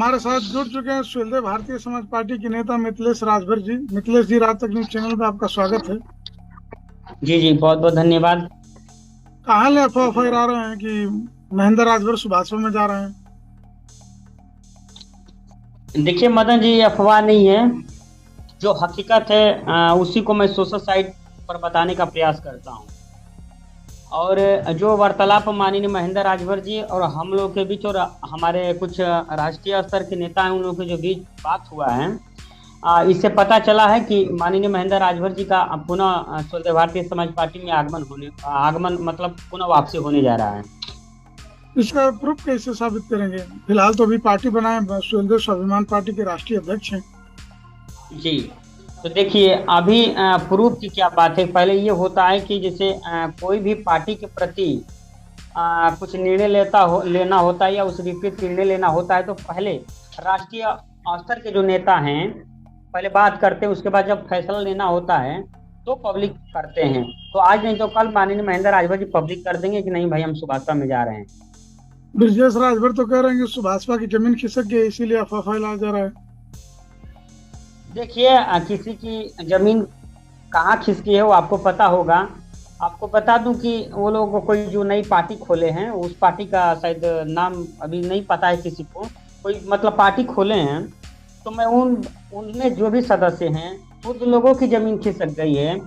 हमारे साथ जुड़ चुके हैं सुहेलदेव भारतीय समाज पार्टी के नेता मिथिलेश राजभर जी। मिथिलेश जी, राज तक न्यूज चैनल में आपका स्वागत है। जी जी, बहुत बहुत धन्यवाद। कहाँ ले अफवाह फैला रहे हैं कि महेंद्र राजभर सुभाषपा में जा रहे हैं? देखिए मदन जी, ये अफवाह नहीं है। जो हकीकत है उसी को मैं सोशल साइट पर बताने का प्रयास करता हूँ। और जो वार्तालाप माननीय महेंद्र राजभर जी और हम लोग के बीच और हमारे कुछ राष्ट्रीय स्तर के नेता हैं, उन लोगों के जो बीच बात हुआ है, इससे पता चला है कि माननीय महेंद्र राजभर जी का पुनः भारतीय समाज पार्टी में आगमन मतलब पुनः वापसी होने जा रहा है। इसका प्रूफ कैसे साबित करेंगे? फिलहाल तो अभी पार्टी बनाए सुहेलदेव स्वाभिमान पार्टी के राष्ट्रीय अध्यक्ष हैं। जी, तो देखिए अभी प्रूफ की क्या बात है। पहले ये होता है कि जैसे कोई भी पार्टी के प्रति कुछ निर्णय लेना होता है या उस विपरीत निर्णय लेना होता है, तो पहले राष्ट्रीय स्तर के जो नेता हैं पहले बात करते हैं, उसके बाद जब फैसला लेना होता है तो पब्लिक करते हैं। तो आज नहीं तो कल माननीय महेंद्र राजभर जी पब्लिक कर देंगे कि नहीं भाई, हम सुभाषपा में जा रहे हैं। ब्रजेश राजभर तो कह रहे हैं कि सुभाषपा की जमीन खिसक गई, इसीलिए अफवाह फैलाया जा रहा है। देखिए किसी की जमीन कहाँ खिसकी है वो आपको पता होगा। आपको बता दूं कि वो लोग कोई जो नई पार्टी खोले हैं, उस पार्टी का शायद नाम अभी नहीं पता है किसी को, कोई मतलब पार्टी खोले हैं। तो मैं उनमें जो भी सदस्य हैं उन लोगों की जमीन खिसक गई है।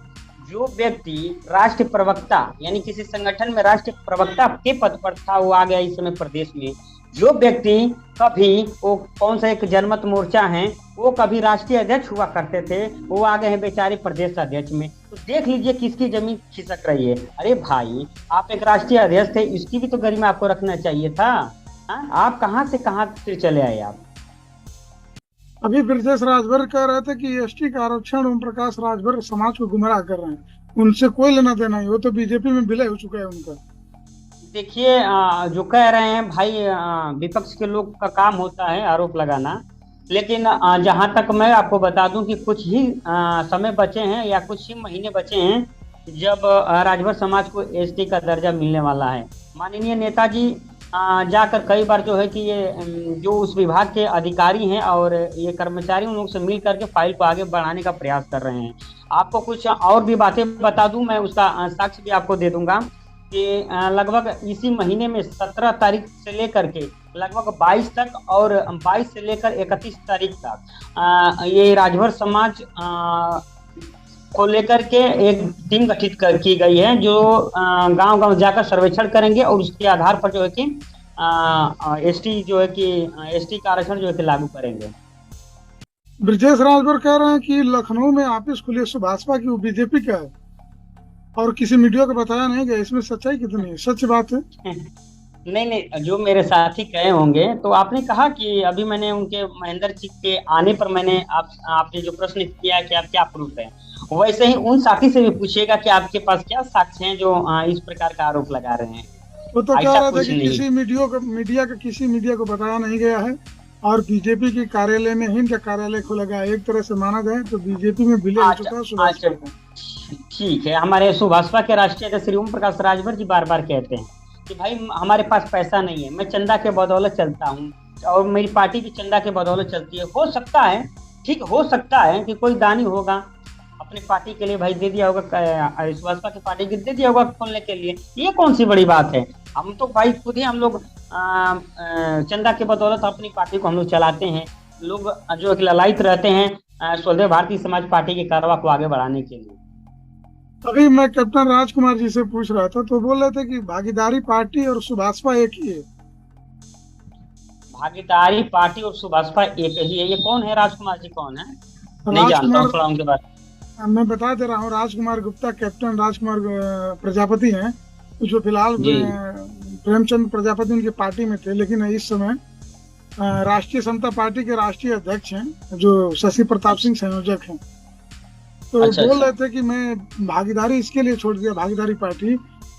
जो व्यक्ति राष्ट्रीय प्रवक्ता यानी किसी संगठन में राष्ट्रीय प्रवक्ता के पद पर था, वो आ गया इस समय प्रदेश में। जो व्यक्ति कभी वो कौन सा एक जनमत मोर्चा है, वो कभी राष्ट्रीय अध्यक्ष हुआ करते थे, वो आ गए हैं बेचारे प्रदेश अध्यक्ष में। तो देख लीजिए किसकी जमीन खिसक रही है। अरे भाई, आप एक राष्ट्रीय अध्यक्ष थे, इसकी भी तो गरिमा आपको रखना चाहिए था। आप कहाँ से कहाँ फिर चले आए आप। अभी ब्रजेश राजभर कह रहे थे कि एसटी का आरक्षण ओम प्रकाश राजभर समाज को गुमराह कर रहे हैं, उनसे कोई लेना देना नहीं, वो तो बीजेपी में विलय हो चुका है उनका। देखिए जो कह रहे हैं भाई, विपक्ष के लोग का काम होता है आरोप लगाना। लेकिन जहां तक मैं आपको बता दूं कि कुछ ही समय बचे हैं या कुछ ही महीने बचे हैं जब राजभर समाज को एसटी का दर्जा मिलने वाला है। माननीय नेताजी जाकर कई बार जो है कि ये जो उस विभाग के अधिकारी हैं और ये कर्मचारी, उन लोग से मिल करके फाइल को आगे बढ़ाने का प्रयास कर रहे हैं। आपको कुछ और भी बातें बता दूं, मैं उसका साक्ष्य भी आपको दे दूंगा कि लगभग इसी महीने में 17 तारीख से लेकर के लगभग 22 तक और 22 से लेकर 31 तारीख तक ये राजभर समाज को लेकर के एक टीम गठित की गई है, जो गांव गांव जाकर सर्वेक्षण करेंगे और उसके आधार पर जो है कि एसटी जो है कि एसटी का आरक्षण जो है कि लागू करेंगे। ब्रजेश राजभर कह रहे हैं कि लखनऊ में ऑफिस खुली है सुभाषपा की, वो बीजेपी का है और किसी मीडिया को बताया नहीं गया। इसमें सच्चाई कितनी है? सच बात है? नहीं नहीं, जो मेरे साथी कहे होंगे, तो आपने कहा कि अभी मैंने उनके महेंद्र जी के आने पर मैंने आपने जो प्रश्न किया कि आप क्या प्रूफ है, वैसे ही उन साथी से भी पूछिएगा कि आपके पास क्या साक्ष्य हैं जो इस प्रकार का आरोप लगा रहे हैं। वो तो कह ऐसा रहा था कुछ कि नहीं। किसी मीडिया को बताया नहीं गया है और बीजेपी के कार्यालय में ही इनका कार्यालय खोला गया। एक तरह से माना जाए तो बीजेपी में विलय हो अच्छा चुका है अच्छा, सुभाषपा का। ठीक है। हमारे सुभाषपा के राष्ट्रीय अध्यक्ष श्री ओम प्रकाश राजभर जी बार बार कहते हैं कि भाई हमारे पास पैसा नहीं है, मैं चंदा के बदौलत चलता हूँ और मेरी पार्टी भी चंदा के बदौलत चलती है। हो सकता है, ठीक हो सकता है कि कोई दानी होगा अपनी पार्टी के लिए भाई दे दिया होगा, सुभाषपा की पार्टी के दे दिया होगा खोलने के लिए। ये कौन सी बड़ी बात है। हम तो भाई खुद ही हम लोग चंदा के बदौलत अपनी पार्टी को हम लोग चलाते हैं। लोग जो ललायित रहते हैं सुहेलदेव भारतीय समाज पार्टी की कारवा को आगे बढ़ाने के लिए। अभी मैं कैप्टन राजकुमार जी से पूछ रहा था तो बोल रहे थे कि भागीदारी पार्टी और सुभाषपा एक ही है। भागीदारी पार्टी और सुभाषपा एक ही है, ये कौन है? राजकुमार जी कौन है? नहीं जानता हूँ राजकुमार, थोड़ा उनके बारे मैं बता दे रहा हूँ, राजकुमार गुप्ता कैप्टन राजकुमार प्रजापति हैं, जो फिलहाल जी। प्रेमचंद प्रजापति उनकी पार्टी में थे, लेकिन इस समय राष्ट्रीय समता पार्टी के राष्ट्रीय अध्यक्ष हैं, जो शशि प्रताप सिंह संयोजक हैं। तो अच्छा बोल अच्छा। रहे थे कि मैं भागीदारी इसके लिए छोड़ दिया, भागीदारी पार्टी,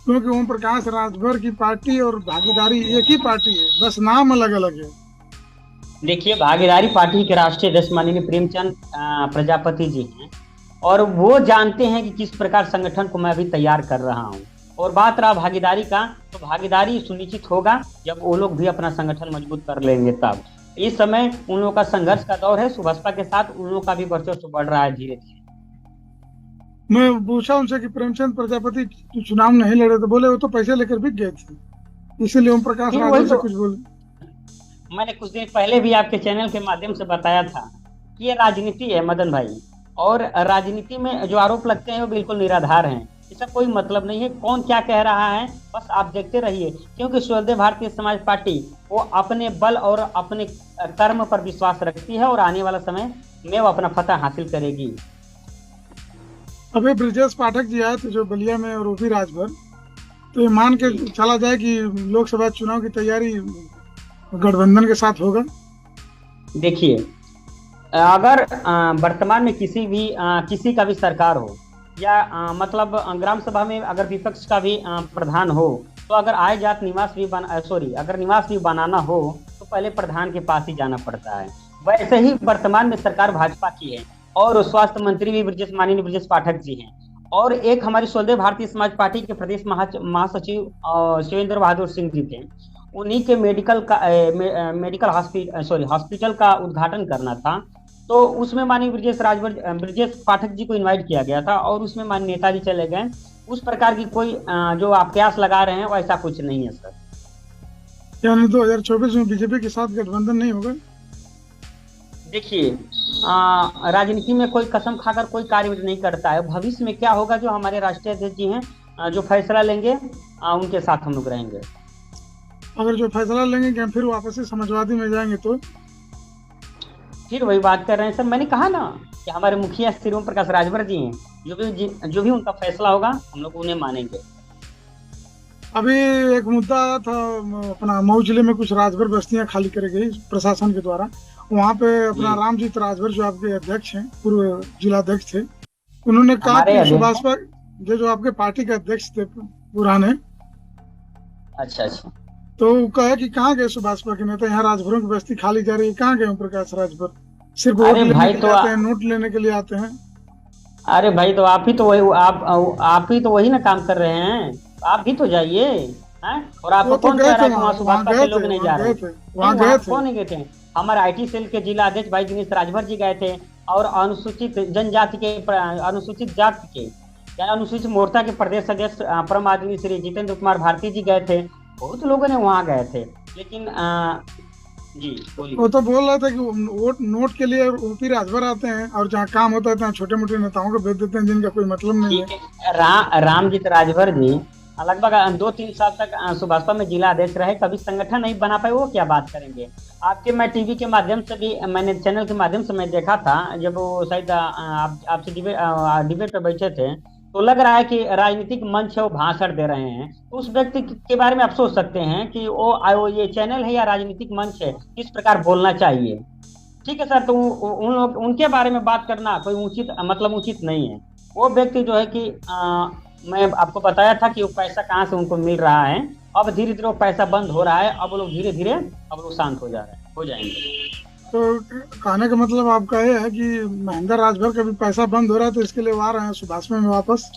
क्योंकि ओम प्रकाश राजभर की पार्टी और भागीदारी एक ही पार्टी है, बस नाम अलग अलग है। देखिए भागीदारी पार्टी के राष्ट्रीय अध्यक्ष माननीय प्रेमचंद प्रजापति जी हैं और वो जानते हैं कि किस प्रकार संगठन को मैं अभी तैयार कर रहा हूँ। और बात रहा भागीदारी का, तो भागीदारी सुनिश्चित होगा जब वो लोग भी अपना संगठन मजबूत कर लेंगे तब। इस समय उन लोगों का संघर्ष का दौर है, सुभाषपा के साथ उन लोगों का भी वर्चस्व बढ़ रहा है धीरे धीरे। मैं पूछा उनसे कि प्रेमचंद प्रजापति चुनाव नहीं लड़े, तो बोले वो तो पैसे लेकर बिक गए थे, इसीलिए ओम प्रकाश फिर राजभर वही से तो कुछ बोले। मैंने कुछ दिन पहले भी आपके चैनल के माध्यम से बताया था कि ये राजनीति है मदन भाई, और राजनीति में जो आरोप लगते हैं वो बिल्कुल निराधार हैं। इसका कोई मतलब नहीं है कौन क्या कह रहा है, बस आप देखते रहिए, क्योंकि स्वदेश भारतीय समाज पार्टी वो अपने बल और अपने कर्म पर विश्वास रखती है और आने वाला समय में वो अपना फतह हासिल करेगी। अभी ब्रजेश पाठक जी आए थे जो बलिया में, और ओपी राजभर, तो ये मान के चला जाए कि लोकसभा चुनाव की तैयारी गठबंधन के साथ होगा। देखिए, अगर वर्तमान में किसी का भी सरकार हो, या मतलब ग्राम सभा में अगर विपक्ष का भी प्रधान हो, तो अगर आय जात निवास भी अगर निवास भी बनाना हो तो पहले प्रधान के पास ही जाना पड़ता है। वैसे ही वर्तमान में सरकार भाजपा की है, और स्वास्थ्य मंत्री भी माननीय ब्रजेश पाठक जी हैं, और एक हमारी स्वदेश भारतीय समाज पार्टी के प्रदेश महासचिव शिवेंद्र बहादुर सिंह जी थे। उन्हीं के मेडिकल हॉस्पिटल का उद्घाटन करना था, तो उसमें माननीय ब्रजेश पाठक जी को इनवाइट किया गया था, और उसमें माननीय नेताजी चले गए। उस प्रकार की कोई जो आप कयास लगा रहे हैं वैसा कुछ नहीं है सर। यानी 2024 में बीजेपी के साथ गठबंधन नहीं होगा? देखिए, राजनीति में कोई कसम खाकर कोई कार्य नहीं करता है। भविष्य में क्या होगा, जो हमारे राष्ट्रीय अध्यक्ष जी हैं जो फैसला लेंगे उनके साथ हम लोग रहेंगे। अगर जो फैसला लेंगे कि हम फिर वापस से समाजवादी में जाएंगे तो फिर वही बात कर रहे हैं सर, मैंने कहा ना कि हमारे मुखिया श्री ओम प्रकाश राजभर जी हैं, जो भी उनका फैसला होगा हम लोग उन्हें मानेंगे। अभी एक मुद्दा आया था, अपना मऊ जिले में कुछ राजभर बस्तियां खाली करी गई प्रशासन के द्वारा। वहाँ पे अपना रामजीत राजभर जो आपके अध्यक्ष हैं, पूर्व जिलाध्यक्ष थे, उन्होंने कहा कि सुभाषपा जो आपके पार्टी के अध्यक्ष थे पुराने, अच्छा, तो कहे कि कहाँ गए सुभाषपा के नेता, यहाँ राजभरों की बस्ती खाली जा रही है, कहाँ गए ओम प्रकाश राजभर? सिर्फ वोट लेने के लिए आते हैं, नोट लेने के लिए आते हैं। अरे भाई, तो आप ही तो वही ना काम कर रहे हैं, आप भी तो जाइए। और आपको कौन कह रहा है कि वहाँ सुभाषपा के लोग नहीं जा रहे हैं? वहाँ गए थे, कौन नहीं गए थे? हमारे IT सेल के जिला अध्यक्ष भाई दिनेश राजभर जी गए थे, और अनुसूचित जाति के या अनुसूचित मोर्चा के प्रदेश अध्यक्ष परम आदमी श्री जितेंद्र कुमार भारती जी गए थे। बहुत लोगों ने वहाँ गए थे, लेकिन जी बोलिए। वो तो बोल रहा था कि वोट नोट के लिए ओपी राजभर आते हैं, और जहाँ काम होता है छोटे मोटे नेताओं को भेज देते हैं जिनका कोई मतलब नहीं है। रामजीत राजभर जी लगभग 2-3 साल तक सुभाषपा में जिला अध्यक्ष रहे, कभी संगठन नहीं बना पाए, वो क्या बात करेंगे। मैं टीवी के माध्यम से भी, मैंने चैनल के माध्यम से मैं देखा था, जब वो शायद आपसे डिबेट पे बैठे थे, तो लग रहा है कि राजनीतिक मंच है वो भाषण दे रहे हैं। तो उस व्यक्ति के बारे में आप सोच सकते हैं कि वो ये चैनल है या राजनीतिक मंच है, किस प्रकार बोलना चाहिए। ठीक है सर, तो उनके बारे में बात करना कोई उचित नहीं है। वो व्यक्ति जो है कि मैं आपको बताया था कि वो पैसा कहाँ से उनको मिल रहा है, अब धीरे धीरे वो पैसा बंद हो रहा है, अब लोग धीरे धीरे शांत हो जाएंगे। तो कहने का मतलब आपका ये है कि महेंद्र राजभर का भी पैसा बंद हो रहा है, तो इसके लिए वो आ रहे हैं सुभाषपा में वापस।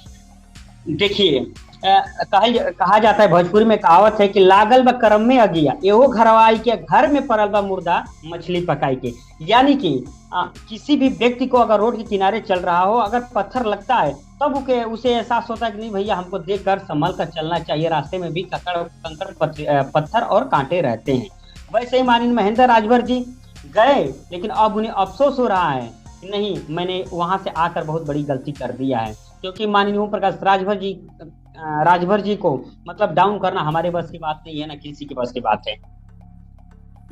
देखिए, कहा जाता है, भोजपुरी में कहावत है कि लागल व कर्म में अगिया, एहो घरवाई के घर में पड़ल बा मुर्दा मछली पकाई के। यानी कि किसी भी व्यक्ति को अगर रोड के किनारे चल रहा हो, अगर पत्थर लगता है, तब उसे एहसास होता है कि नहीं भैया, हमको देखकर संभल कर चलना चाहिए, रास्ते में भी कंकड़ पत्थर और कांटे रहते हैं। वैसे ही माननीय महेंद्र राजभर जी गए, लेकिन अब उन्हें अफसोस हो रहा है कि नहीं, मैंने वहां से आकर बहुत बड़ी गलती कर दिया है, क्योंकि माननीय ओम प्रकाश राजभर जी को मतलब डाउन करना हमारे बस की बात नहीं है, ना किसी के बस की बात है।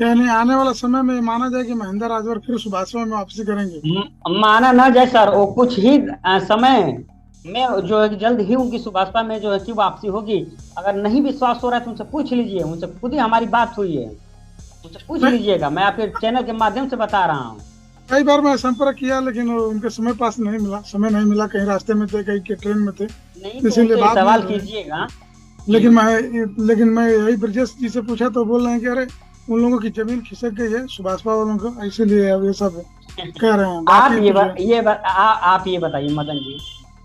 यानी आने वाला समय में माना जाए कि महेंद्र राजभर फिर सुभाषपा में वापसी करेंगे? माना ना जाए सर, वो कुछ ही समय में जो है जल्द ही उनकी सुभाषपा में जो है कि वापसी होगी। अगर नहीं विश्वास हो रहा है तो उनसे पूछ लीजिए, उनसे खुद ही हमारी बात हुई है, उनसे पूछ लीजिएगा। मैं आपके चैनल के माध्यम से बता रहा हूँ। कई बार मैं संपर्क किया, लेकिन उनके समय नहीं मिला, कहीं रास्ते में थे, कहीं के ट्रेन में थे, इसीलिए बात सवाल कीजिएगा। लेकिन मैं यही ब्रजेश जी से पूछा तो बोल रहे हैं कि अरे उन लोगों की जमीन खिसक गई है सुभाषपा वालों को, इसीलिए ये सब कह रहे हैं। आप ये बताइए मदन जी,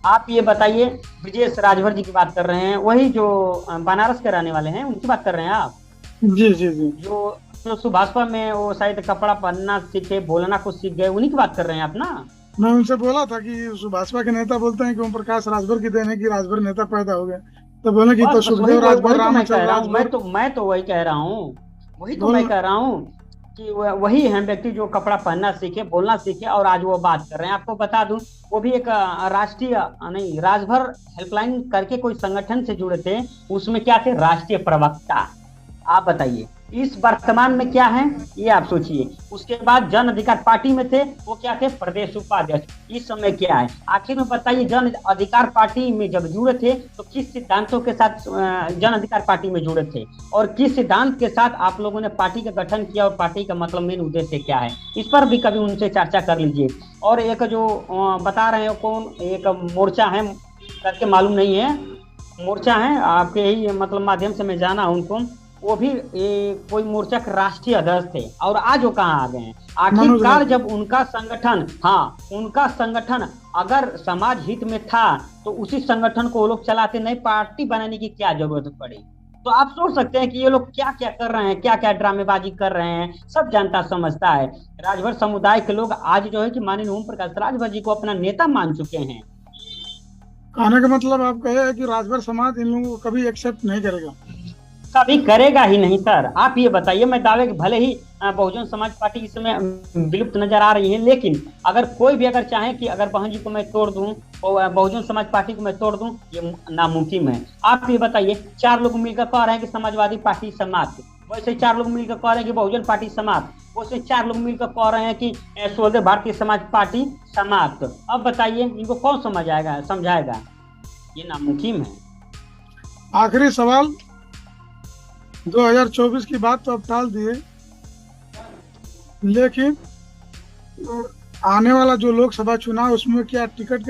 आप ये बताइए, ब्रजेश राजभर जी की बात कर रहे हैं, वही जो बनारस के रहने वाले हैं, उनकी बात कर रहे हैं आप? जी जी जी। जो जो सुभाषपा में वो शायद कपड़ा पहनना सीखे, बोलना कुछ सीख गए, उन्हीं की बात कर रहे हैं आप ना? मैं उनसे बोला था कि भाजपा के नेता बोलते हैं कि ओम प्रकाश राजभर की देन है कि राजभर नेता पैदा हो गए, तो बोले कि बस तो बस वही सुखदेव वही राजभर, वही तो मैं रामाचल कह रहा हूँ, राजभर। मैं तो वही कह रहा हूँ, वही तो मैं बोल कह रहा हूँ कि वही है व्यक्ति जो कपड़ा पहनना सीखे, बोलना सीखे, और आज वो बात कर रहे हैं। आपको बता दूं, वो भी एक राष्ट्रीय नहीं, राजभर हेल्पलाइन करके कोई संगठन से जुड़े थे, उसमें क्या थे, राष्ट्रीय प्रवक्ता। आप बताइए इस वर्तमान में क्या है, ये आप सोचिए। उसके बाद जन अधिकार पार्टी में थे, वो क्या थे, प्रदेश उपाध्यक्ष। इस समय क्या है, आखिर में बताइए, जन अधिकार पार्टी में जब जुड़े थे तो किस सिद्धांतों के साथ जन अधिकार पार्टी में जुड़े थे, और किस सिद्धांत के साथ आप लोगों ने पार्टी का गठन किया, और पार्टी का मतलब मेन उद्देश्य क्या है, इस पर भी कभी उनसे चर्चा कर लीजिए। और एक जो बता रहे हो कौन, एक मोर्चा है करके मालूम नहीं है, मोर्चा है आपके ही मतलब माध्यम से मैं जाना उनको, वो भी कोई मोर्चा के राष्ट्रीय अध्यक्ष थे, और आज वो कहाँ आ गए हैं? मनोज आखिरकार वाजपेयी। जब उनका संगठन, हाँ उनका संगठन अगर समाज हित में था तो उसी संगठन को वो लोग चलाते, नहीं पार्टी बनाने की क्या जरूरत पड़ी? तो आप सोच सकते हैं कि ये लोग क्या क्या कर रहे हैं, क्या क्या ड्रामेबाजी कर रहे हैं, सब जानता समझता है। राजभर समुदाय के लोग आज जो है कि माननीय ओम प्रकाश राजभर जी को अपना नेता मान चुके हैं। कहने का मतलब आप कहे हैं कि राजभर समाज इन लोगों को कभी एक्सेप्ट नहीं करेगा। कभी करेगा ही नहीं सर। आप ये बताइए, मैं दावे कि भले ही बहुजन समाज पार्टी इस समय विलुप्त नजर आ रही है, लेकिन अगर कोई भी अगर चाहे कि अगर बहन जी को मैं तोड़ दूं, बहुजन समाज पार्टी को मैं तोड़ दूं, ये नामुमकिन है। आप ये बताइए, 4 लोग मिलकर कह रहे हैं कि समाजवादी पार्टी समाप्त, वैसे 4 लोग मिलकर कह रहे हैं कि बहुजन पार्टी समाप्त, वैसे 4 लोग मिलकर कह रहे हैं कि स्वदेश भारतीय समाज पार्टी समाप्त। अब बताइए इनको कौन समझ आएगा, समझाएगा? ये नामुमकिन है। आखिरी सवाल, 2024 की बात तो अब टाल दिए, लेकिन आने वाला जो लोकसभा चुनाव, उसमें क्या टिकट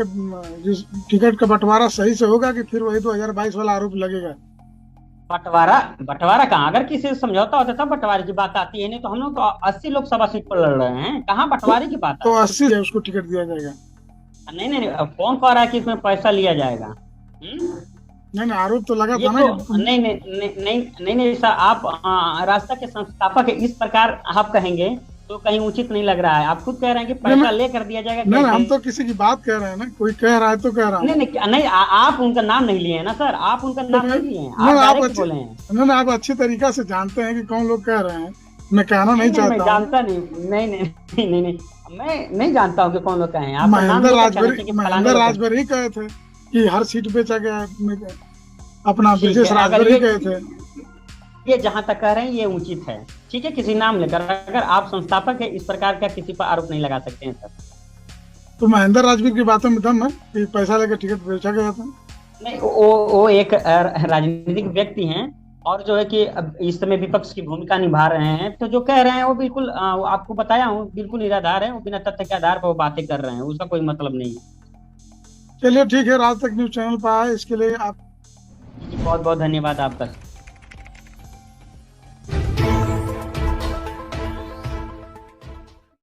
का बंटवारा सही से होगा कि फिर वही 2022 वाला आरोप लगेगा? बंटवारा बंटवारा कहाँ, अगर किसी से समझौता होता तब बंटवारे की बात आती है, नहीं तो हम लोग तो 80 लोकसभा सीट पर लड़ रहे हैं, कहाँ बंटवारे की बात तो आती 80 है, उसको टिकट दिया जाएगा? है? नहीं नहीं नहीं, अब कौन कह रहा है कि इसमें पैसा लिया जाएगा? नहीं नहीं, आरोप तो लगा ये था ना तो कि नहीं नहीं नहीं नहीं नहीं नहीं सर, आप रास्ता के संस्थापक है, इस प्रकार आप कहेंगे तो कहीं उचित नहीं लग रहा है। आप खुद कह रहे हैं कि पैसा लेकर दिया जाएगा, नहीं, कैसे? हम तो किसी की बात कह रहे हैं ना, कोई कह रहा है तो कह रहा हूँ। नहीं नहीं नहीं, आप उनका नाम नहीं लिए हैं ना सर, आप उनका नाम नहीं लिए हैं, आप डायरेक्ट बोले हैं। नहीं, आप अच्छी तरीका से जानते हैं कि कौन लोग कह रहे हैं, मैं कहना नहीं मैं चाहता हूँ। जानता नहीं, नहीं नहीं नहीं नहीं नहीं, मैं नहीं जानता हूँ कि कौन लोग कहे हैं। आपका नाम महेंद्र लेकर कहना राजभर, चाहिए कि फलाने महेंद्र लोग कहे। राजभर ही कहे थे कि हर सीट बेचा गया है, अपना ठीक ब्रिजेश है, अगर राजभर ही कहे थे। ये जहां तक कह रहे हैं ये उचित है, ठीक है, किसी नाम लेकर, अगर आप संस्थापक है इस प्रकार का किसी पर आरोप नहीं लगा सकते हैं सर। तो महेंद्र राजभर की बातों में दम है कि पैसा लेकर टिकट बेचा गया था? नहीं, वो एक राजनीतिक व्यक्ति हैं, और जो है कि अब इस समय विपक्ष की भूमिका निभा रहे हैं, तो जो कह रहे हैं वो बिल्कुल वो आपको बताया हूँ, बिल्कुल निराधार है, वो बिना तथ्य के आधार पर वो बातें कर रहे हैं, उसका कोई मतलब नहीं है। चलिए ठीक है, राज तक न्यूज चैनल पर आए इसके लिए आप बहुत बहुत धन्यवाद आपका।